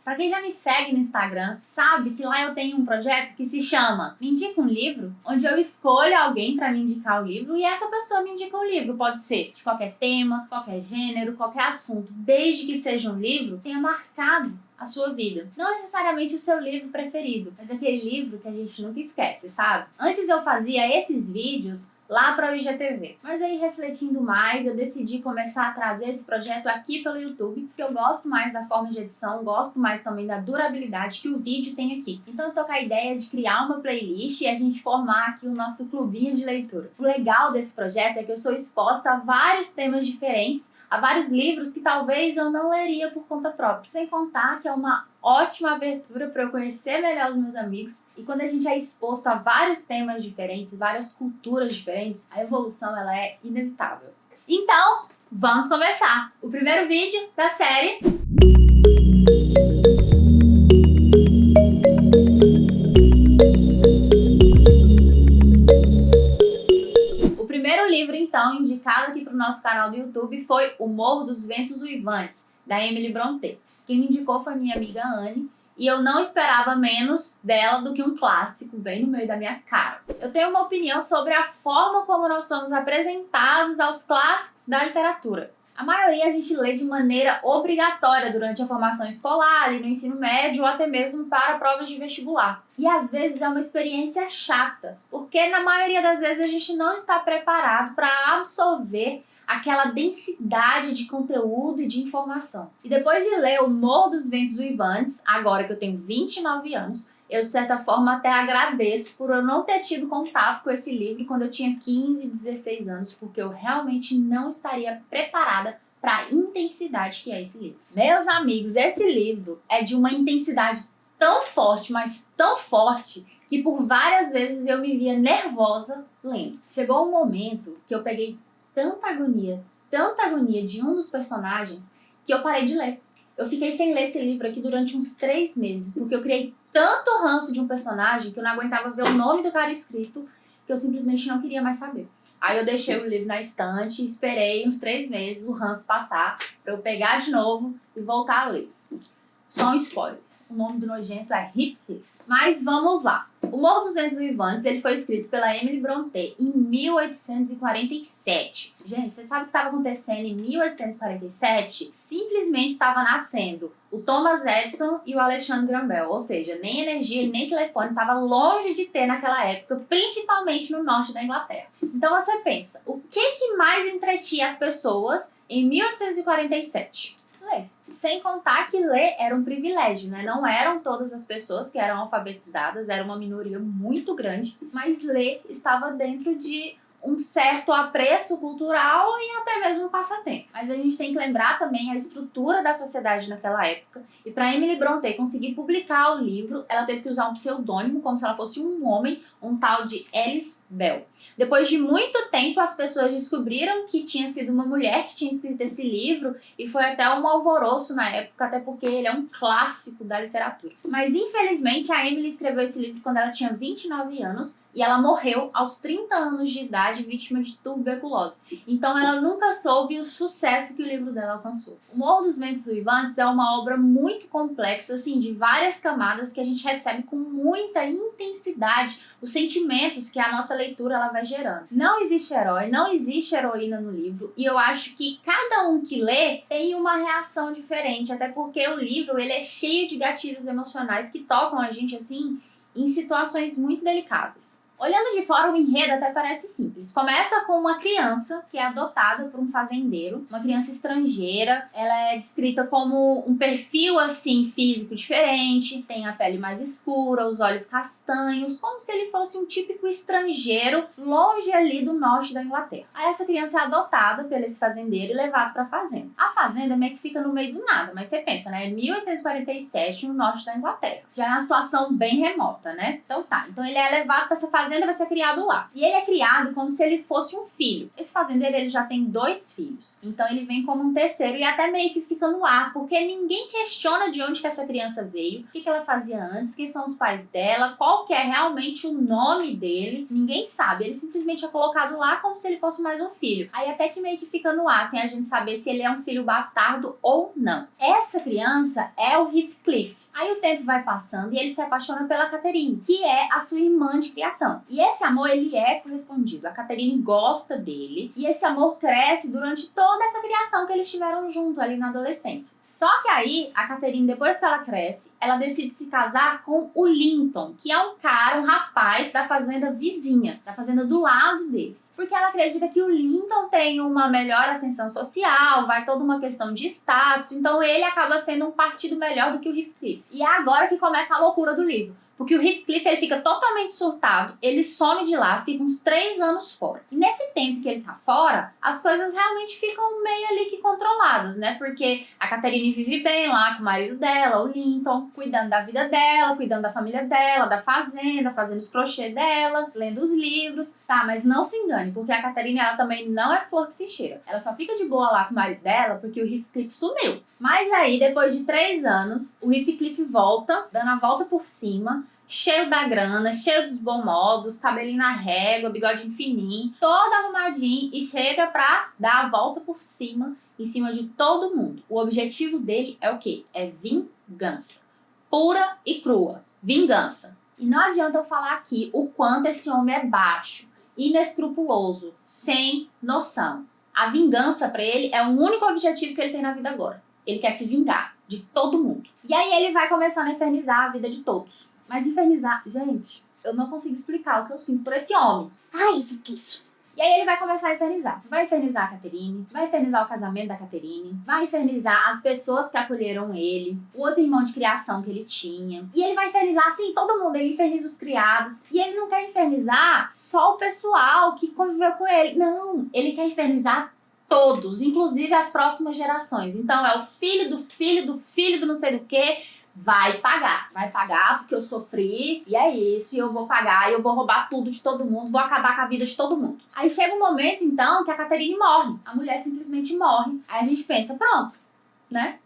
Para quem já me segue no Instagram, sabe que lá eu tenho um projeto que se chama Me Indica um Livro, onde eu escolho alguém para me indicar o livro e essa pessoa me indica um livro. Pode ser de qualquer tema, qualquer gênero, qualquer assunto, desde que seja um livro que tenha marcado a sua vida. Não necessariamente o seu livro preferido, mas aquele livro que a gente nunca esquece, sabe? Antes eu fazia esses vídeos lá para o IGTV. Mas aí, refletindo mais, eu decidi começar a trazer esse projeto aqui pelo YouTube, porque eu gosto mais da forma de edição, gosto mais também da durabilidade que o vídeo tem aqui. Então eu tô com a ideia de criar uma playlist e a gente formar aqui o nosso clubinho de leitura. O legal desse projeto é que eu sou exposta a vários temas diferentes, a vários livros que talvez eu não leria por conta própria. Sem contar que é uma ótima abertura para eu conhecer melhor os meus amigos. E quando a gente é exposto a vários temas diferentes, várias culturas diferentes, a evolução ela é inevitável. Então, vamos começar! O primeiro vídeo da série... O primeiro livro, então, indicado aqui para o nosso canal do YouTube foi O Morro dos Ventos Uivantes, da Emily Brontë. Quem me indicou foi minha amiga Anne, e eu não esperava menos dela do que um clássico bem no meio da minha cara. Eu tenho uma opinião sobre a forma como nós somos apresentados aos clássicos da literatura. A maioria a gente lê de maneira obrigatória durante a formação escolar, ali no ensino médio ou até mesmo para provas de vestibular. E às vezes é uma experiência chata, porque na maioria das vezes a gente não está preparado para absorver aquela densidade de conteúdo e de informação. E depois de ler O Morro dos Ventos Uivantes, agora que eu tenho 29 anos, eu de certa forma até agradeço por eu não ter tido contato com esse livro quando eu tinha 15, 16 anos, porque eu realmente não estaria preparada para a intensidade que é esse livro. Meus amigos, esse livro é de uma intensidade tão forte, mas tão forte, que por várias vezes eu me via nervosa lendo. Chegou um momento que eu peguei tanta agonia de um dos personagens que eu parei de ler. Eu fiquei sem ler esse livro aqui durante uns 3 meses, porque eu criei tanto ranço de um personagem que eu não aguentava ver o nome do cara escrito, que eu simplesmente não queria mais saber. Aí eu deixei o livro na estante e esperei uns 3 meses o ranço passar para eu pegar de novo e voltar a ler. Só um spoiler. O nome do nojento é Heathcliff. Mas vamos lá. O Morro dos Ventos Uivantes ele foi escrito pela Emily Brontë em 1847. Gente, você sabe o que estava acontecendo em 1847? Simplesmente estava nascendo o Thomas Edison e o Alexandre Graham Bell. Ou seja, nem energia e nem telefone estava longe de ter naquela época, principalmente no norte da Inglaterra. Então você pensa, o que mais entretinha as pessoas em 1847? Ler. Sem contar que ler era um privilégio, né? Não eram todas as pessoas que eram alfabetizadas, era uma minoria muito grande, mas ler estava dentro de um certo apreço cultural e até mesmo um passatempo. Mas a gente tem que lembrar também a estrutura da sociedade naquela época. E para Emily Brontë conseguir publicar o livro, ela teve que usar um pseudônimo, como se ela fosse um homem, um tal de Alice Bell. Depois de muito tempo, as pessoas descobriram que tinha sido uma mulher que tinha escrito esse livro e foi até um alvoroço na época, até porque ele é um clássico da literatura. Mas infelizmente a Emily escreveu esse livro quando ela tinha 29 anos e ela morreu aos 30 anos de idade vítima de tuberculose. Então ela nunca soube o sucesso que o livro dela alcançou. O Morro dos Ventos Uivantes é uma obra muito complexa, assim, de várias camadas que a gente recebe com muita intensidade os sentimentos que a nossa leitura ela vai gerando. Não existe herói, não existe heroína no livro e eu acho que cada um que lê tem uma reação diferente, até porque o livro ele é cheio de gatilhos emocionais que tocam a gente assim em situações muito delicadas. Olhando de fora, o enredo até parece simples. Começa com uma criança que é adotada por um fazendeiro, uma criança estrangeira. Ela é descrita como um perfil assim físico diferente, tem a pele mais escura, os olhos castanhos, como se ele fosse um típico estrangeiro longe ali do norte da Inglaterra. Aí essa criança é adotada por esse fazendeiro e levada para a fazenda. A fazenda meio que fica no meio do nada, mas você pensa, né? 1847 no norte da Inglaterra. Já é uma situação bem remota, né? Então ele é levado para essa fazenda fazenda vai ser criado lá. E ele é criado como se ele fosse um filho. Esse fazendeiro, ele já tem 2 filhos. Então ele vem como um terceiro e até meio que fica no ar, porque ninguém questiona de onde que essa criança veio, o que ela fazia antes, quem são os pais dela, qual que é realmente o nome dele. Ninguém sabe. Ele simplesmente é colocado lá como se ele fosse mais um filho. Aí até que meio que fica no ar, sem a gente saber se ele é um filho bastardo ou não. Essa criança é o Heathcliff. Aí o tempo vai passando e ele se apaixona pela Catherine, que é a sua irmã de criação. E esse amor, ele é correspondido. A Catherine gosta dele e esse amor cresce durante toda essa criação que eles tiveram junto ali na adolescência. Só que aí, a Catherine, depois que ela cresce, ela decide se casar com o Linton, que é um cara, um rapaz da fazenda vizinha, da fazenda do lado deles. Porque ela acredita que o Linton tem uma melhor ascensão social, vai toda uma questão de status, então ele acaba sendo um partido melhor do que o Heathcliff. E é agora que começa a loucura do livro. Porque o Heathcliff, ele fica totalmente surtado, ele some de lá, fica uns 3 anos fora. E nesse tempo que ele tá fora, as coisas realmente ficam meio ali que controladas, né? Porque a Catherine vive bem lá com o marido dela, o Linton, cuidando da vida dela, cuidando da família dela, da fazenda, fazendo os crochê dela, lendo os livros. Tá, mas não se engane, porque a Catherine, ela também não é flor que se cheira. Ela só fica de boa lá com o marido dela porque o Heathcliff sumiu. Mas aí, depois de 3 anos, o Heathcliff volta, dando a volta por cima, cheio da grana, cheio dos bons modos, cabelinho na régua, bigodinho fininho, todo arrumadinho e chega pra dar a volta por cima, em cima de todo mundo. O objetivo dele é o quê? É vingança. Pura e crua. Vingança. E não adianta eu falar aqui o quanto esse homem é baixo, inescrupuloso, sem noção. A vingança pra ele é o único objetivo que ele tem na vida agora. Ele quer se vingar de todo mundo. E aí ele vai começando a infernizar a vida de todos. Mas infernizar... Gente, eu não consigo explicar o que eu sinto por esse homem. Ai, Heathcliff. E aí ele vai começar a infernizar. Vai infernizar a Catherine, vai infernizar o casamento da Catherine, vai infernizar as pessoas que acolheram ele, o outro irmão de criação que ele tinha. E ele vai infernizar, assim, todo mundo. Ele inferniza os criados. E ele não quer infernizar só o pessoal que conviveu com ele. Não, ele quer infernizar todos, inclusive as próximas gerações. Então é o filho do filho do filho do não sei do que. Vai pagar porque eu sofri, e é isso, e eu vou pagar, e eu vou roubar tudo de todo mundo, vou acabar com a vida de todo mundo. Aí chega um momento, então, que a Catherine morre. A mulher simplesmente morre. Aí a gente pensa, pronto, né?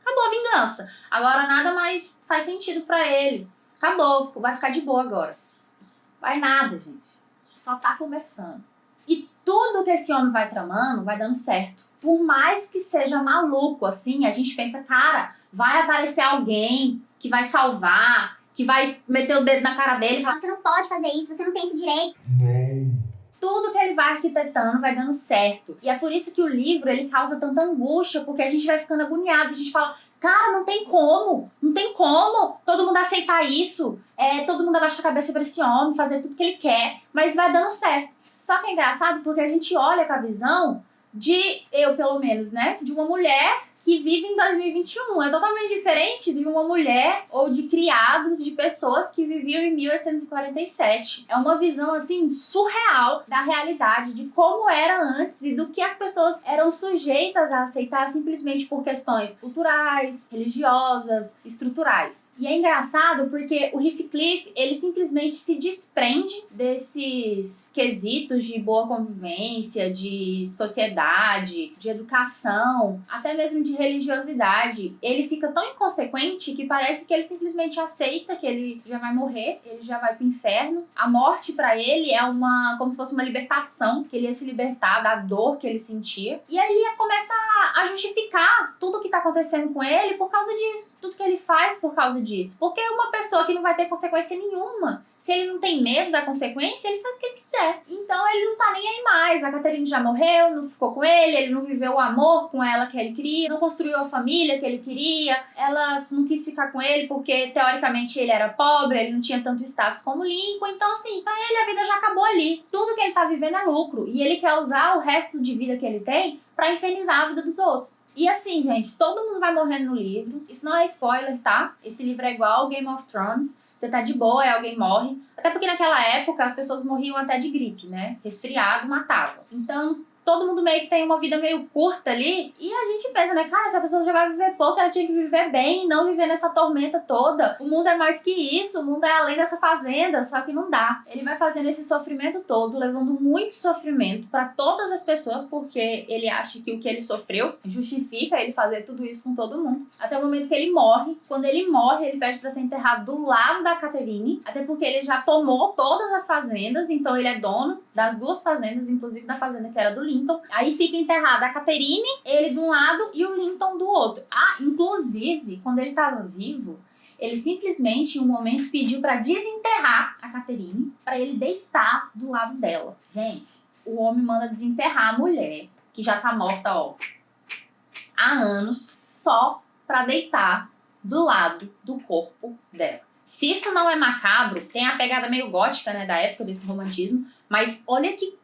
Acabou a vingança. Agora nada mais faz sentido pra ele. Acabou, vai ficar de boa agora. Vai nada, gente. Só tá começando. E tudo que esse homem vai tramando vai dando certo. Por mais que seja maluco, assim, a gente pensa, cara, vai aparecer alguém que vai salvar, que vai meter o dedo na cara dele e falar, Você não pode fazer isso, você não tem esse direito. tudo que ele vai arquitetando vai dando certo. E é por isso que o livro, ele causa tanta angústia, porque a gente vai ficando agoniado, a gente fala, cara, não tem como todo mundo aceitar isso, todo mundo abaixar a cabeça pra esse homem, fazer tudo que ele quer, mas vai dando certo. Só que é engraçado porque a gente olha com a visão de, eu pelo menos, né, de uma mulher que vive em 2021. É totalmente diferente de uma mulher ou de criados de pessoas que viviam em 1847. É uma visão, assim, surreal da realidade, de como era antes e do que as pessoas eram sujeitas a aceitar simplesmente por questões culturais, religiosas, estruturais. E é engraçado porque o Heathcliff, ele simplesmente se desprende desses quesitos de boa convivência, de sociedade, de educação, até mesmo de religiosidade. Ele fica tão inconsequente que parece que ele simplesmente aceita que ele já vai morrer, ele já vai pro inferno. A morte pra ele é como se fosse uma libertação, que ele ia se libertar da dor que ele sentia. E aí ele começa a justificar tudo que tá acontecendo com ele por causa disso. Tudo que ele faz por causa disso. Porque uma pessoa que não vai ter consequência nenhuma, se ele não tem medo da consequência, ele faz o que ele quiser. Então ele não tá nem aí mais. A Catherine já morreu, não ficou com ele não viveu o amor com ela que ele queria, não construiu a família que ele queria, ela não quis ficar com ele porque, teoricamente, ele era pobre, ele não tinha tanto status como Lincoln. Então, assim, pra ele a vida já acabou ali. Tudo que ele tá vivendo é lucro. E ele quer usar o resto de vida que ele tem pra infernizar a vida dos outros. E assim, gente, todo mundo vai morrendo no livro. Isso não é spoiler, tá? Esse livro é igual ao Game of Thrones. Você tá de boa, aí alguém morre. Até porque naquela época as pessoas morriam até de gripe, né? Resfriado matava. Então, todo mundo meio que tem uma vida meio curta ali. E a gente pensa, né, cara, essa pessoa já vai viver pouco, ela tinha que viver bem, não viver nessa tormenta toda. O mundo é mais que isso, o mundo é além dessa fazenda, só que não dá. Ele vai fazendo esse sofrimento todo, levando muito sofrimento pra todas as pessoas, porque ele acha que o que ele sofreu justifica ele fazer tudo isso com todo mundo. Até o momento que ele morre. Quando ele morre, ele pede pra ser enterrado do lado da Catherine, até porque ele já tomou todas as fazendas, então ele é dono das 2 fazendas, inclusive da fazenda que era do Linton. Aí fica enterrada a Catherine, ele de um lado e o Linton do outro. Ah, inclusive, quando ele estava vivo, ele simplesmente, em um momento, pediu para desenterrar a Catherine, para ele deitar do lado dela. Gente, o homem manda desenterrar a mulher, que já tá morta, ó, há anos, só para deitar do lado do corpo dela. Se isso não é macabro, tem a pegada meio gótica, né, da época desse romantismo, mas olha que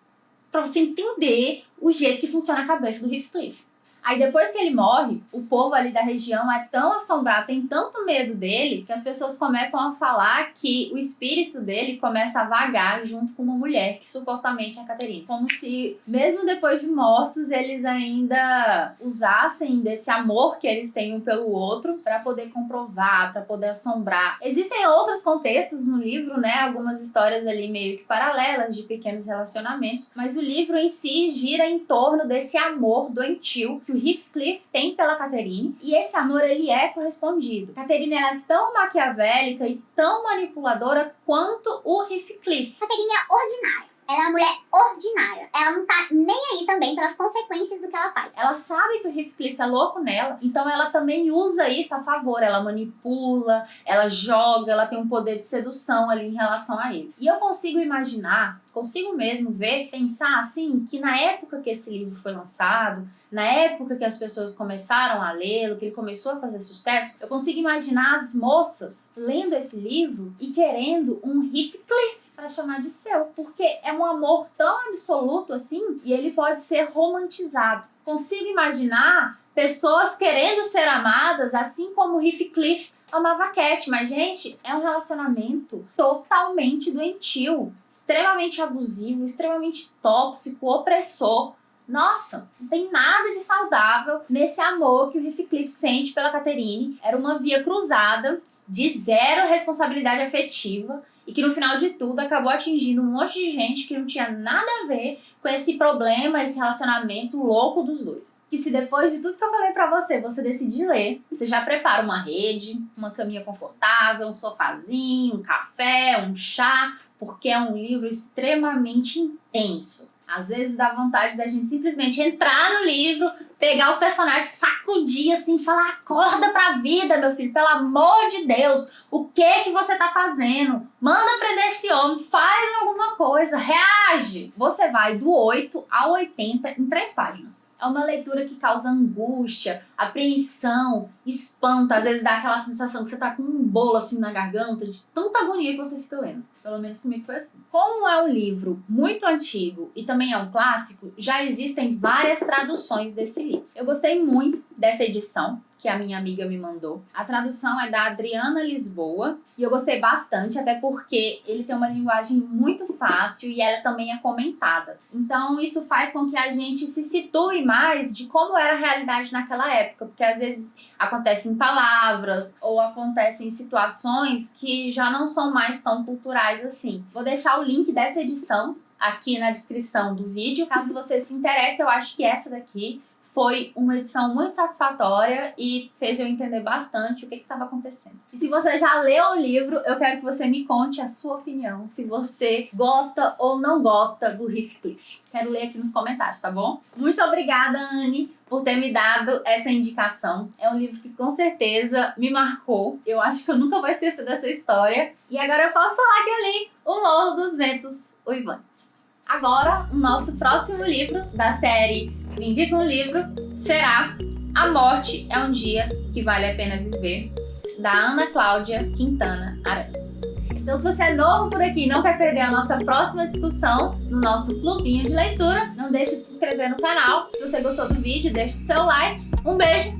pra você entender o jeito que funciona a cabeça do Heathcliff. Aí depois que ele morre, o povo ali da região é tão assombrado, tem tanto medo dele, que as pessoas começam a falar que o espírito dele começa a vagar junto com uma mulher, que supostamente é a Catherine. Como se, mesmo depois de mortos, eles ainda usassem desse amor que eles têm um pelo outro para poder comprovar, para poder assombrar. Existem outros contextos no livro, né? Algumas histórias ali meio que paralelas de pequenos relacionamentos, mas o livro em si gira em torno desse amor doentio que o Heathcliff tem pela Catherine, e esse amor ele é correspondido. Catherine é tão maquiavélica e tão manipuladora quanto o Heathcliff. Catherine é ordinária. Ela é uma mulher ordinária. Ela não tá nem aí também pelas consequências do que ela faz. Ela sabe que o Heathcliff é louco nela, então ela também usa isso a favor. Ela manipula, ela joga, ela tem um poder de sedução ali em relação a ele. E eu consigo imaginar, consigo mesmo ver, pensar assim, que na época que esse livro foi lançado, na época que as pessoas começaram a lê-lo, que ele começou a fazer sucesso, eu consigo imaginar as moças lendo esse livro e querendo um Heathcliff para chamar de seu, porque é um amor tão absoluto assim e ele pode ser romantizado. Consigo imaginar pessoas querendo ser amadas assim como Heathcliff amava a Cat, mas gente, é um relacionamento totalmente doentio, extremamente abusivo, extremamente tóxico, opressor. Nossa, não tem nada de saudável nesse amor que o Heathcliff sente pela Catherine. Era uma via cruzada de zero responsabilidade afetiva e que no final de tudo acabou atingindo um monte de gente que não tinha nada a ver com esse problema, esse relacionamento louco dos dois. Que se depois de tudo que eu falei pra você, você decidir ler, você já prepara uma rede, uma caminha confortável, um sofazinho, um café, um chá, porque é um livro extremamente intenso. Às vezes dá vontade da gente simplesmente entrar no livro, pegar os personagens, sacudir assim e falar: acorda pra vida, meu filho, pelo amor de Deus, o que você tá fazendo? Manda prender esse homem, faz alguma coisa, reage! Você vai do 8 ao 80 em 3 páginas. É uma leitura que causa angústia, apreensão, espanto, às vezes dá aquela sensação que você tá com um bolo assim na garganta, de tanta agonia que você fica lendo. Pelo menos comigo foi assim. Como é um livro muito antigo e também é um clássico, já existem várias traduções desse livro. Eu gostei muito dessa edição que a minha amiga me mandou. A tradução é da Adriana Lisboa e eu gostei bastante, até porque ele tem uma linguagem muito fácil e ela também é comentada. Então isso faz com que a gente se situe mais de como era a realidade naquela época, porque às vezes acontecem palavras ou acontecem situações que já não são mais tão culturais assim. Vou deixar o link dessa edição aqui na descrição do vídeo, caso você se interesse. Eu acho que essa daqui foi uma edição muito satisfatória e fez eu entender bastante o que estava acontecendo. E se você já leu o livro, eu quero que você me conte a sua opinião, se você gosta ou não gosta do Heathcliff. Quero ler aqui nos comentários, tá bom? Muito obrigada, Anne, por ter me dado essa indicação. É um livro que com certeza me marcou. Eu acho que eu nunca vou esquecer dessa história. E agora eu posso falar que eu li O Morro dos Ventos Uivantes. Agora, o nosso próximo livro da série Me Indica um Livro será A Morte é um Dia que Vale a Pena Viver, da Ana Cláudia Quintana Arantes. Então, se você é novo por aqui e não quer perder a nossa próxima discussão no nosso clubinho de leitura, não deixe de se inscrever no canal. Se você gostou do vídeo, deixe o seu like. Um beijo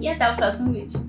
e até o próximo vídeo.